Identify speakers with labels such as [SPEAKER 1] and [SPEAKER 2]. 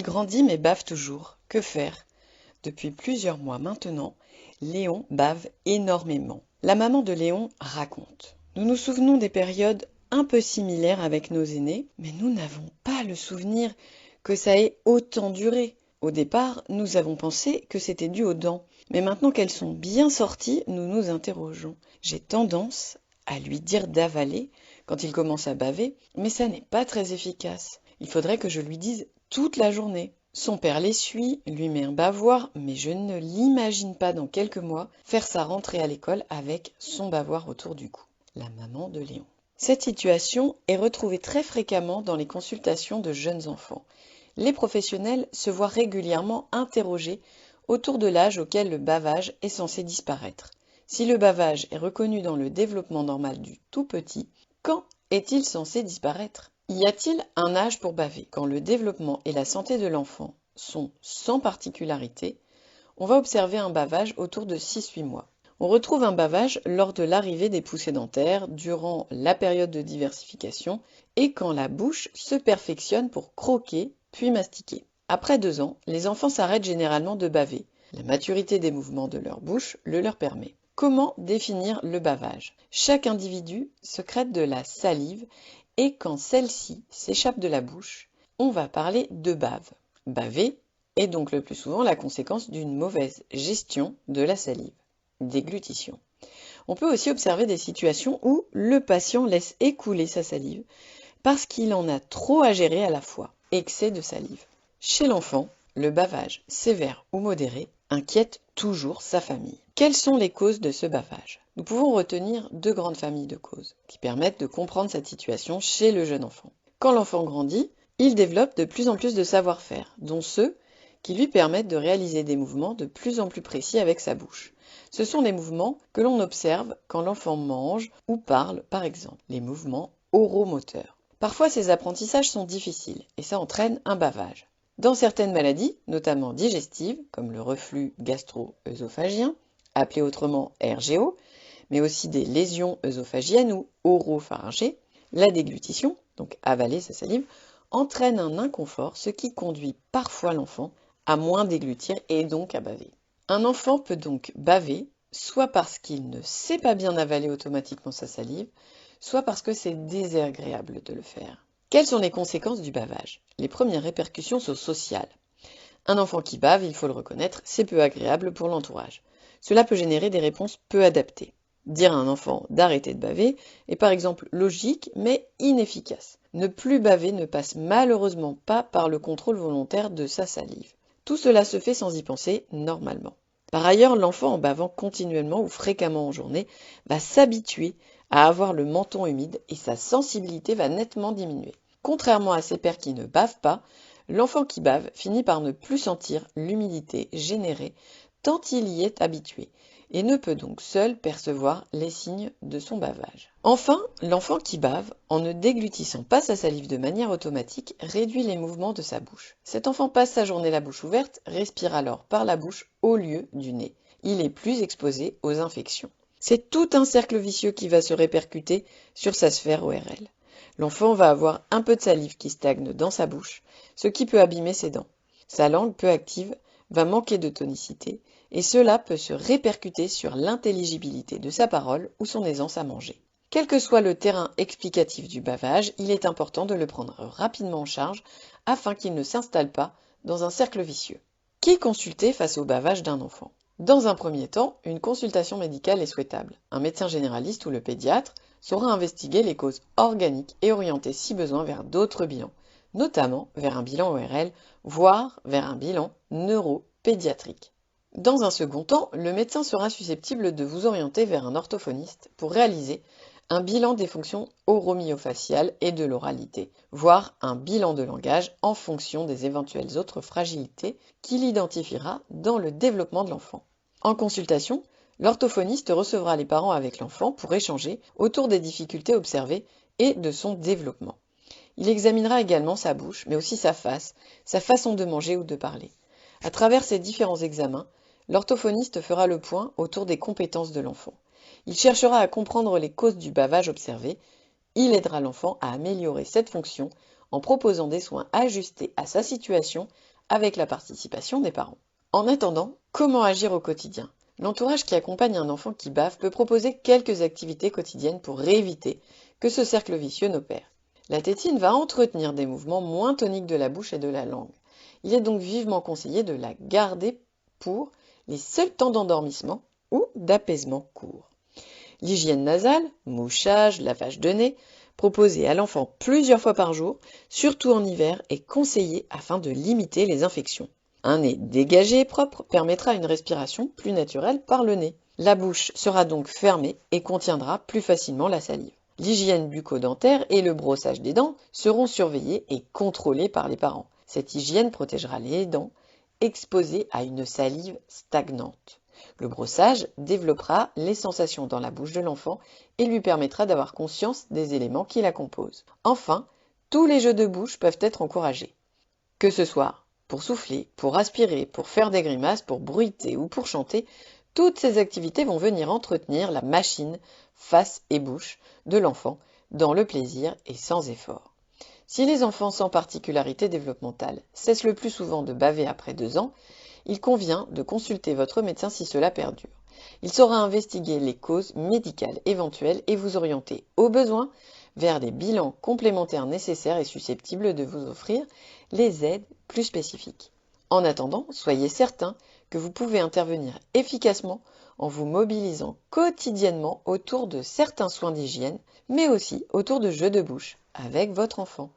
[SPEAKER 1] Il grandit mais bave toujours. Que faire? Depuis plusieurs mois maintenant, Léon bave énormément. La maman de Léon raconte. Nous nous souvenons des périodes un peu similaires avec nos aînés, mais nous n'avons pas le souvenir que ça ait autant duré. Au départ, nous avons pensé que c'était dû aux dents, mais maintenant qu'elles sont bien sorties, nous nous interrogeons. J'ai tendance à lui dire d'avaler quand il commence à baver, mais ça n'est pas très efficace. Il faudrait que je lui dise toute la journée. Son père l'essuie, lui met un bavoir, mais je ne l'imagine pas dans quelques mois faire sa rentrée à l'école avec son bavoir autour du cou. La maman de Léon. Cette situation est retrouvée très fréquemment dans les consultations de jeunes enfants. Les professionnels se voient régulièrement interrogés autour de l'âge auquel le bavage est censé disparaître. Si le bavage est reconnu dans le développement normal du tout petit, quand est-il censé disparaître? Y a-t-il un âge pour baver? Quand le développement et la santé de l'enfant sont sans particularité, on va observer un bavage autour de 6-8 mois. On retrouve un bavage lors de l'arrivée des poussées dentaires, durant la période de diversification et quand la bouche se perfectionne pour croquer puis mastiquer. Après 2 ans, les enfants s'arrêtent généralement de baver. La maturité des mouvements de leur bouche le leur permet. Comment définir le bavage? Chaque individu secrète de la salive et quand celle-ci s'échappe de la bouche, on va parler de bave. Baver est donc le plus souvent la conséquence d'une mauvaise gestion de la salive. Déglutition. On peut aussi observer des situations où le patient laisse écouler sa salive parce qu'il en a trop à gérer à la fois. Excès de salive. Chez l'enfant, le bavage, sévère ou modéré, inquiète toujours sa famille. Quelles sont les causes de ce bavage? Nous pouvons retenir 2 grandes familles de causes qui permettent de comprendre cette situation chez le jeune enfant. Quand l'enfant grandit, il développe de plus en plus de savoir-faire, dont ceux qui lui permettent de réaliser des mouvements de plus en plus précis avec sa bouche. Ce sont des mouvements que l'on observe quand l'enfant mange ou parle, par exemple, les mouvements oromoteurs. Parfois, ces apprentissages sont difficiles et ça entraîne un bavage. Dans certaines maladies, notamment digestives, comme le reflux gastro-œsophagien, appelé autrement RGO, mais aussi des lésions œsophagiennes ou oropharyngées, la déglutition, donc avaler sa salive, entraîne un inconfort, ce qui conduit parfois l'enfant à moins déglutir et donc à baver. Un enfant peut donc baver, soit parce qu'il ne sait pas bien avaler automatiquement sa salive, soit parce que c'est désagréable de le faire. Quelles sont les conséquences du bavage? Les premières répercussions sont sociales. Un enfant qui bave, il faut le reconnaître, c'est peu agréable pour l'entourage. Cela peut générer des réponses peu adaptées. Dire à un enfant d'arrêter de baver est par exemple logique mais inefficace. Ne plus baver ne passe malheureusement pas par le contrôle volontaire de sa salive. Tout cela se fait sans y penser normalement. Par ailleurs, l'enfant en bavant continuellement ou fréquemment en journée va s'habituer à avoir le menton humide et sa sensibilité va nettement diminuer. Contrairement à ses pairs qui ne bavent pas, l'enfant qui bave finit par ne plus sentir l'humidité générée tant il y est habitué et ne peut donc seul percevoir les signes de son bavage. Enfin, l'enfant qui bave, en ne déglutissant pas sa salive de manière automatique, réduit les mouvements de sa bouche. Cet enfant passe sa journée la bouche ouverte, respire alors par la bouche au lieu du nez. Il est plus exposé aux infections. C'est tout un cercle vicieux qui va se répercuter sur sa sphère ORL. L'enfant va avoir un peu de salive qui stagne dans sa bouche, ce qui peut abîmer ses dents. Sa langue peu active va manquer de tonicité et cela peut se répercuter sur l'intelligibilité de sa parole ou son aisance à manger. Quel que soit le terrain explicatif du bavage, il est important de le prendre rapidement en charge afin qu'il ne s'installe pas dans un cercle vicieux. Qui consulter face au bavage d'un enfant? Dans un premier temps, une consultation médicale est souhaitable. Un médecin généraliste ou le pédiatre saura investiguer les causes organiques et orienter si besoin vers d'autres bilans, notamment vers un bilan ORL, voire vers un bilan neuropédiatrique. Dans un second temps, le médecin sera susceptible de vous orienter vers un orthophoniste pour réaliser un bilan des fonctions oromyofaciales et de l'oralité, voire un bilan de langage en fonction des éventuelles autres fragilités qu'il identifiera dans le développement de l'enfant. En consultation, l'orthophoniste recevra les parents avec l'enfant pour échanger autour des difficultés observées et de son développement. Il examinera également sa bouche, mais aussi sa face, sa façon de manger ou de parler. À travers ces différents examens, l'orthophoniste fera le point autour des compétences de l'enfant. Il cherchera à comprendre les causes du bavage observé. Il aidera l'enfant à améliorer cette fonction en proposant des soins ajustés à sa situation avec la participation des parents. En attendant, comment agir au quotidien? L'entourage qui accompagne un enfant qui bave peut proposer quelques activités quotidiennes pour éviter que ce cercle vicieux n'opère. La tétine va entretenir des mouvements moins toniques de la bouche et de la langue. Il est donc vivement conseillé de la garder pour les seuls temps d'endormissement ou d'apaisement court. L'hygiène nasale, mouchage, lavage de nez, proposée à l'enfant plusieurs fois par jour, surtout en hiver, est conseillée afin de limiter les infections. Un nez dégagé et propre permettra une respiration plus naturelle par le nez. La bouche sera donc fermée et contiendra plus facilement la salive. L'hygiène bucco-dentaire et le brossage des dents seront surveillés et contrôlés par les parents. Cette hygiène protégera les dents exposées à une salive stagnante. Le brossage développera les sensations dans la bouche de l'enfant et lui permettra d'avoir conscience des éléments qui la composent. Enfin, tous les jeux de bouche peuvent être encouragés. Que ce soit pour souffler, pour aspirer, pour faire des grimaces, pour bruiter ou pour chanter, toutes ces activités vont venir entretenir la machine face et bouche de l'enfant dans le plaisir et sans effort. Si les enfants sans particularité développementale cessent le plus souvent de baver après 2 ans, il convient de consulter votre médecin si cela perdure. Il saura investiguer les causes médicales éventuelles et vous orienter, au besoin, vers les bilans complémentaires nécessaires et susceptibles de vous offrir les aides plus spécifiques. En attendant, soyez certain que vous pouvez intervenir efficacement en vous mobilisant quotidiennement autour de certains soins d'hygiène, mais aussi autour de jeux de bouche avec votre enfant.